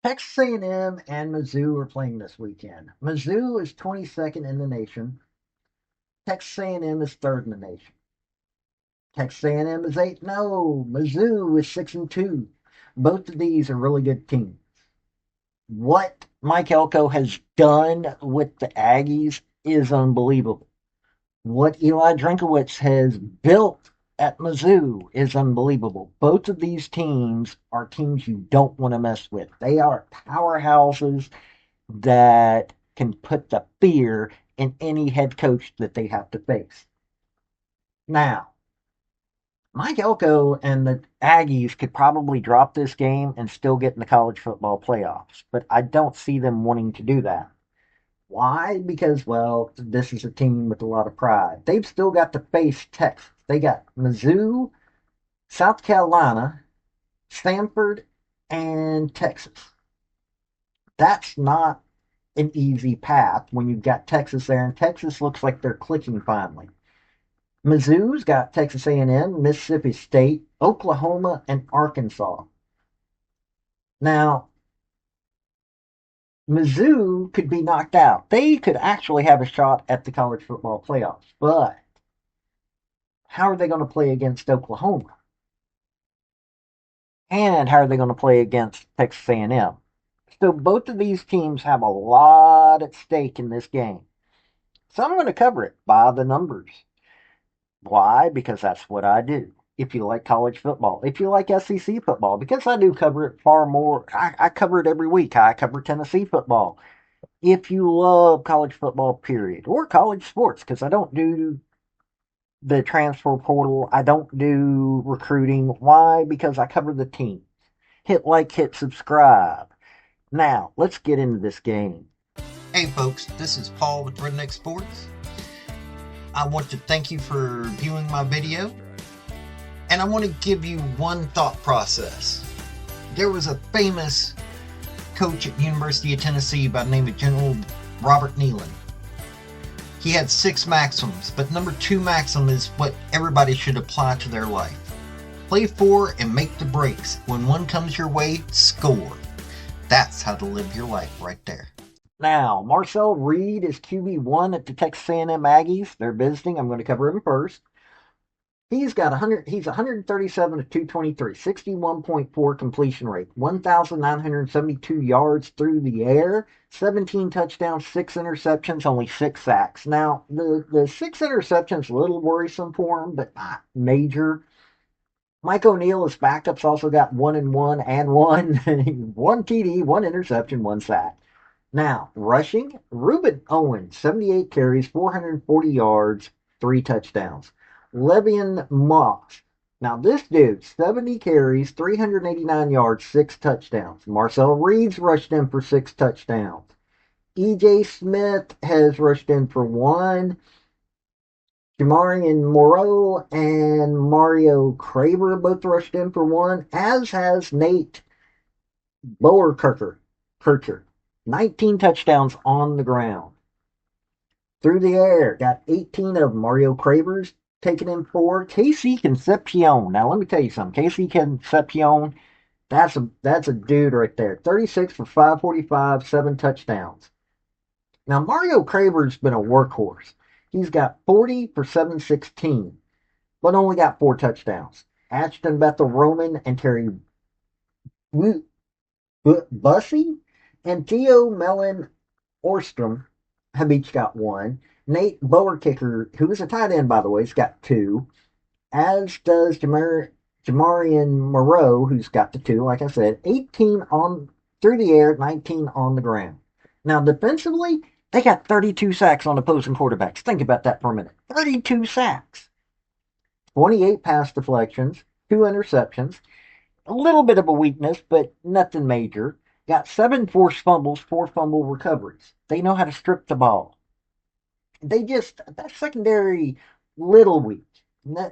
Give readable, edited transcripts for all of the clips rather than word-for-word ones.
Texas A&M and Mizzou are playing this weekend. Mizzou is 22nd in the nation. Texas A&M is third in the nation. Texas A&M is 8-0. Mizzou is 6-2. Both of these are really good teams. What Mike Elko has done with the Aggies is unbelievable. What Eli Drinkowitz has built at Mizzou is unbelievable. Both of these teams are teams you don't want to mess with. They are powerhouses that can put the fear in any head coach that they have to face. Now, Mike Elko and the Aggies could probably drop this game and still get in the college football playoffs, but I don't see them wanting to do that. Why? Because, well, this is a team with a lot of pride. They've still got to face Texas. They got Mizzou, South Carolina, Stanford, and Texas. That's not an easy path when you've got Texas there, and Texas looks like they're clicking finally. Mizzou's got Texas A&M, Mississippi State, Oklahoma, and Arkansas. Now, Mizzou could be knocked out. They could actually have a shot at the college football playoffs, but how are they going to play against Oklahoma? And how are they going to play against Texas A&M? So both of these teams have a lot at stake in this game. So I'm going to cover it by the numbers. Why? Because that's what I do. If you like college football, if you like SEC football, because I do cover it far more, I cover it every week. I cover Tennessee football. If you love college football, period, or college sports, because I don't do the transfer portal, I don't do recruiting. Why? Because I cover the team. Hit like, hit subscribe. Now, let's get into this game. Hey folks, this is Paul with Redneck Sports. I want to thank you for viewing my video, and I want to give you one thought process. There was a famous coach at the University of Tennessee by the name of General Robert Neyland. He had 6 maxims, but number 2 maxim is what everybody should apply to their life. Play for and make the breaks. When one comes your way, score. That's how to live your life right there. Now, Marcel Reed is QB1 at the Texas A&M Aggies. They're visiting. I'm going to cover him first. He's got 100. He's 137 to 223, 61.4 completion rate, 1,972 yards through the air, 17 touchdowns, 6 interceptions, only 6 sacks. Now, the 6 interceptions a little worrisome for him, but not major. Mike O'Neill, his backups, also got 1-1 and 1, 1 TD, 1 interception, 1 sack. Now, rushing, Reuben Owens, 78 carries, 440 yards, 3 touchdowns. Le'Veon Moss. Now, this dude, 70 carries, 389 yards, 6 touchdowns. Marcel Reed's rushed in for 6 touchdowns. E.J. Smith has rushed in for 1. Jamarian Moreau and Mario Craver both rushed in for 1, as has Nate Boerkircher. 19 touchdowns on the ground. Through the air, got 18 of Mario Craver's taken in 4. Casey Concepcion. Now, let me tell you something. Casey Concepcion, that's a dude right there. 36 for 545, 7 touchdowns. Now, Mario Craver's been a workhorse. He's got 40 for 716, but only got 4 touchdowns. Ashton Bethel Roman and Terry Bussey and Theo Mellon Orstrom have each got 1. Nate Boerkicker, who is a tight end, by the way, has got 2. As does Jamarian Moreau, who's got the 2, like I said. 18 on through the air, 19 on the ground. Now, defensively, they got 32 sacks on opposing quarterbacks. Think about that for a minute. 32 sacks. 28 pass deflections, 2 interceptions. A little bit of a weakness, but nothing major. Got 7 forced fumbles, 4 fumble recoveries. They know how to strip the ball. That secondary, little weak.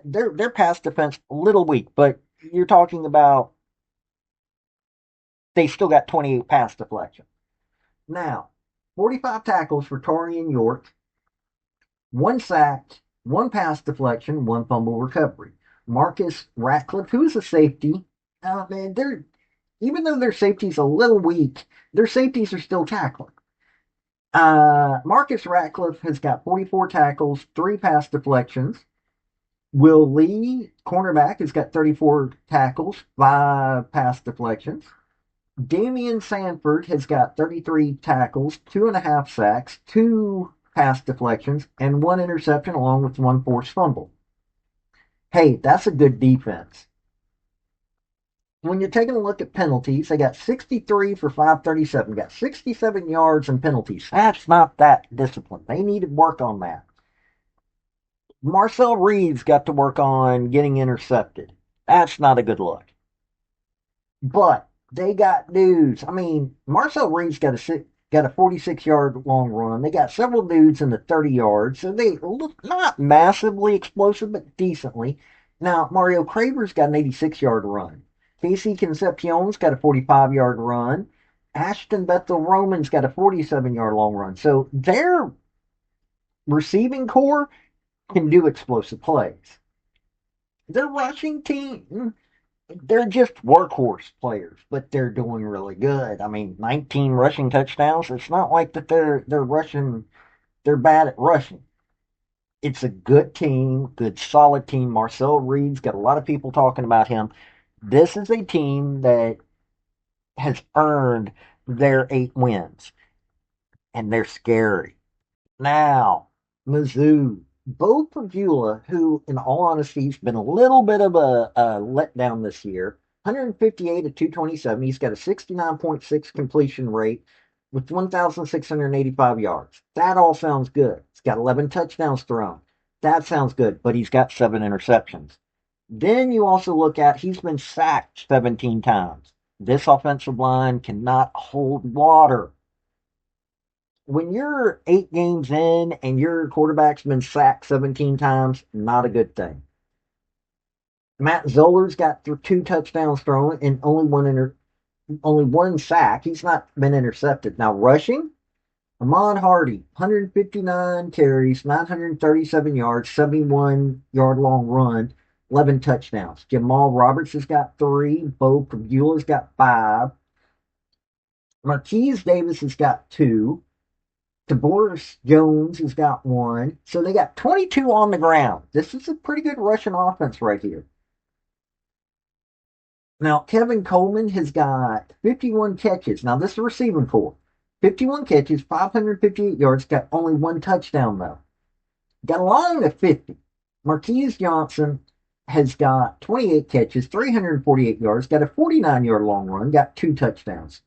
Their pass defense, little weak, but you're talking about they still got 28 pass deflections. Now, 45 tackles for Torian York, 1 sack, 1 pass deflection, 1 fumble recovery. Marcus Ratcliffe, who is a safety, man, even though their safety's a little weak, their safeties are still tackling. Marcus Ratcliffe has got 44 tackles, 3 pass deflections. Will Lee, cornerback, has got 34 tackles, 5 pass deflections. Damian Sanford has got 33 tackles, 2.5 sacks, 2 pass deflections, and 1 interception, along with 1 forced fumble. Hey, that's a good defense. When you're taking a look at penalties, they got 63 for 537, got 67 yards in penalties. That's not that disciplined. They need to work on that. Marcel Reeves got to work on getting intercepted. That's not a good look. But they got dudes. I mean, Marcel Reeves got a 46-yard long run. They got several dudes in the 30 yards, so they look not massively explosive, but decently. Now Mario Craver's got an 86-yard run. Casey Concepcion's got a 45-yard run. Ashton Bethel Roman's got a 47-yard long run. So their receiving core can do explosive plays. Their rushing team, they're just workhorse players, but they're doing really good. I mean, 19 rushing touchdowns. It's not like that they're rushing. They're bad at rushing. It's a good team, good solid team. Marcel Reed's got a lot of people talking about him. This is a team that has earned their 8 wins, and they're scary. Now, Mizzou, Bo Pavula, who, in all honesty, has been a little bit of a letdown this year. 158 at 227. He's got a 69.6 completion rate with 1,685 yards. That all sounds good. He's got 11 touchdowns thrown. That sounds good, but he's got 7 interceptions. Then you also look at he's been sacked 17 times. This offensive line cannot hold water. When you're 8 games in and your quarterback's been sacked 17 times, not a good thing. Matt Zoller's got 2 touchdowns thrown and only 1 sack. He's not been intercepted. Now rushing, Ahmad Hardy, 159 carries, 937 yards, 71-yard long run, 11 touchdowns. Jamal Roberts has got 3. Bo Pagula's got 5. Marquise Davis has got 2. DeBoris Jones has got 1. So they got 22 on the ground. This is a pretty good Russian offense right here. Now, Kevin Coleman has got 51 catches. Now, this is a receiving core. 51 catches, 558 yards, got only 1 touchdown, though. Got along to 50. Marquise Johnson has got 28 catches, 348 yards, got a 49-yard long run, got 2 touchdowns.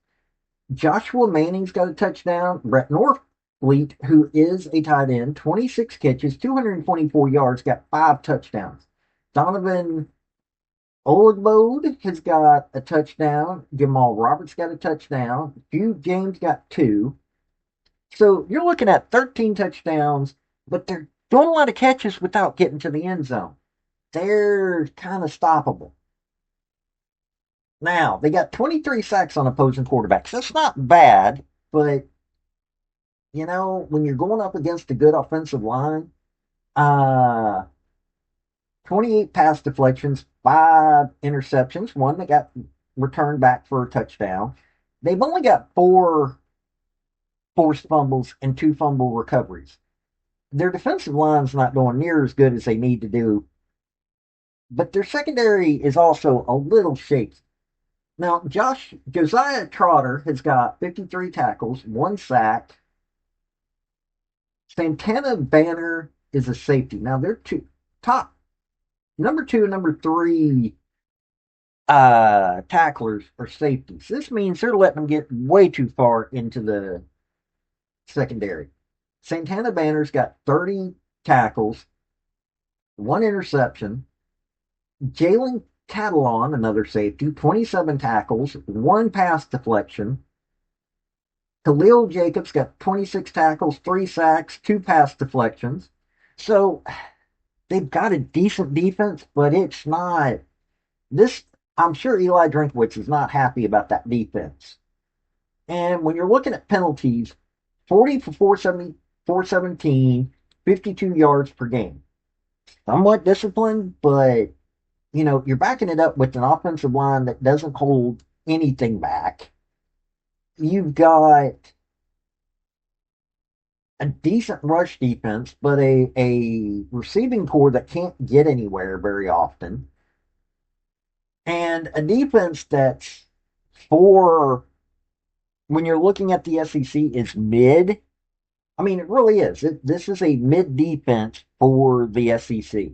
Joshua Manning's got a touchdown. Brett Norfleet, who is a tight end, 26 catches, 224 yards, got 5 touchdowns. Donovan Olagbode has got a touchdown. Jamal Roberts got a touchdown. Hugh James got 2. So you're looking at 13 touchdowns, but they're doing a lot of catches without getting to the end zone. They're kind of stoppable. Now, they got 23 sacks on opposing quarterbacks. That's not bad, but, when you're going up against a good offensive line, uh, 28 pass deflections, 5 interceptions, 1 that got returned back for a touchdown. They've only got 4 forced fumbles and 2 fumble recoveries. Their defensive line's not doing near as good as they need to do, but their secondary is also a little shaky. Now, Josiah Trotter has got 53 tackles, 1 sack. Santana Banner is a safety. Now, they're top number 2 and number 3 tacklers are safeties. This means they're letting them get way too far into the secondary. Santana Banner's got 30 tackles, 1 interception. Jalen Catalon, another safety, 27 tackles, 1 pass deflection. Khalil Jacobs got 26 tackles, 3 sacks, 2 pass deflections. So they've got a decent defense, but it's not this. I'm sure Eli Drinkwitz is not happy about that defense. And when you're looking at penalties, 40 for 470, 417, 52 yards per game. Somewhat disciplined, but you're backing it up with an offensive line that doesn't hold anything back. You've got a decent rush defense, but a receiving core that can't get anywhere very often, and a defense that's for when you're looking at the SEC is mid. I mean, it really is. This is a mid defense for the SEC.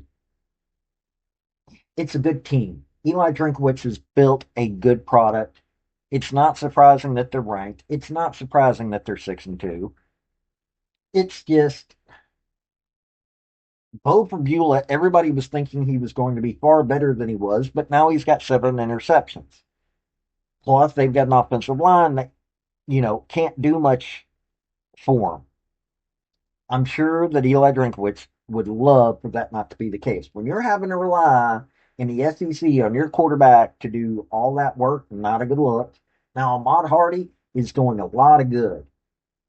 It's a good team. Eli Drinkowitz has built a good product. It's not surprising that they're ranked. It's not surprising that they're 6-2. It's just Bo Prabula, everybody was thinking he was going to be far better than he was, but now he's got 7 interceptions. Plus, they've got an offensive line that, can't do much for him. I'm sure that Eli Drinkowitz would love for that not to be the case. When you're having to rely in the SEC on your quarterback to do all that work, not a good look. Now, Ahmad Hardy is doing a lot of good.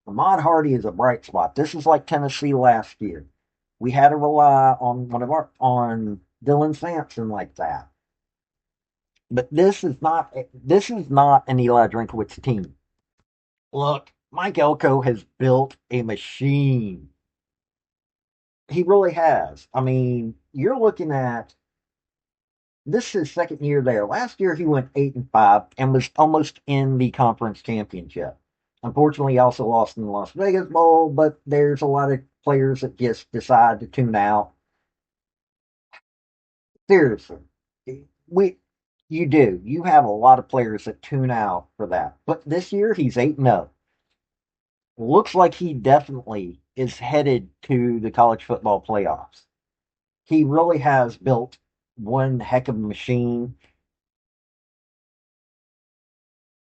Ahmad Hardy is a bright spot. This is like Tennessee last year. We had to rely on on Dylan Sampson like that. But this is not an Eli Drinkowitz team. Look, Mike Elko has built a machine. He really has. I mean, you're looking at this is his second year there. Last year he went 8-5 and was almost in the conference championship. Unfortunately, he also lost in the Las Vegas Bowl, but there's a lot of players that just decide to tune out. Seriously, we you do. You have a lot of players that tune out for that. But this year he's 8-0. Looks like he definitely is headed to the college football playoffs. He really has built one heck of a machine.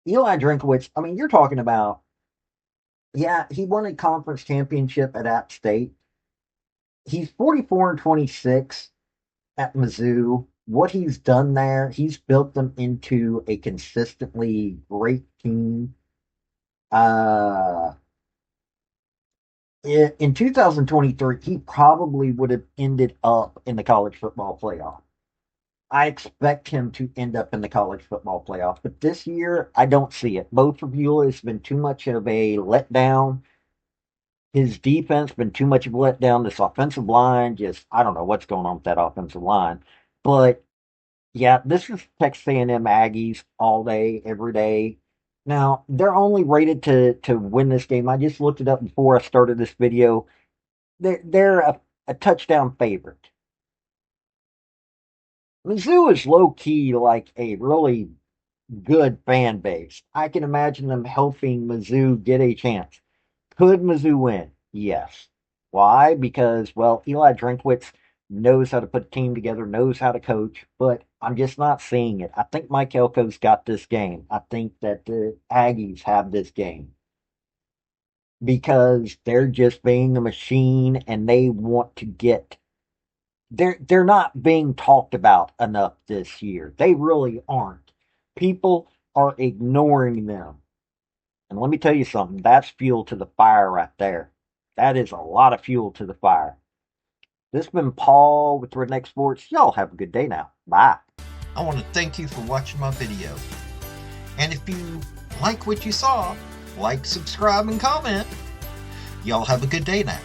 Eli Drinkowitz, I mean, you're talking about, yeah, he won a conference championship at App State. He's 44-26 at Mizzou. What he's done there, he's built them into a consistently great team. Uh, in 2023, he probably would have ended up in the college football playoff. I expect him to end up in the college football playoff, but this year I don't see it. Bo Prabula has been too much of a letdown. His defense been too much of a letdown. This offensive line, just I don't know what's going on with that offensive line. But yeah, this is Texas A&M Aggies all day, every day. Now they're only rated to win this game. I just looked it up before I started this video. They're a touchdown favorite. Mizzou is low key like a really good fan base. I can imagine them helping Mizzou get a chance. Could Mizzou win? Yes. Why? Because, well, Eli Drinkwitz knows how to put a team together, knows how to coach, but I'm just not seeing it. I think Mike Elko's got this game. I think that the Aggies have this game because they're just being a machine and they want to get they're not being talked about enough this year. They really aren't. People are ignoring them. And let me tell you something, that's fuel to the fire right there. That is a lot of fuel to the fire. This has been Paul with Redneck Sports. Y'all have a good day now. Bye. I want to thank you for watching my video. And if you like what you saw, like, subscribe, and comment. Y'all have a good day now.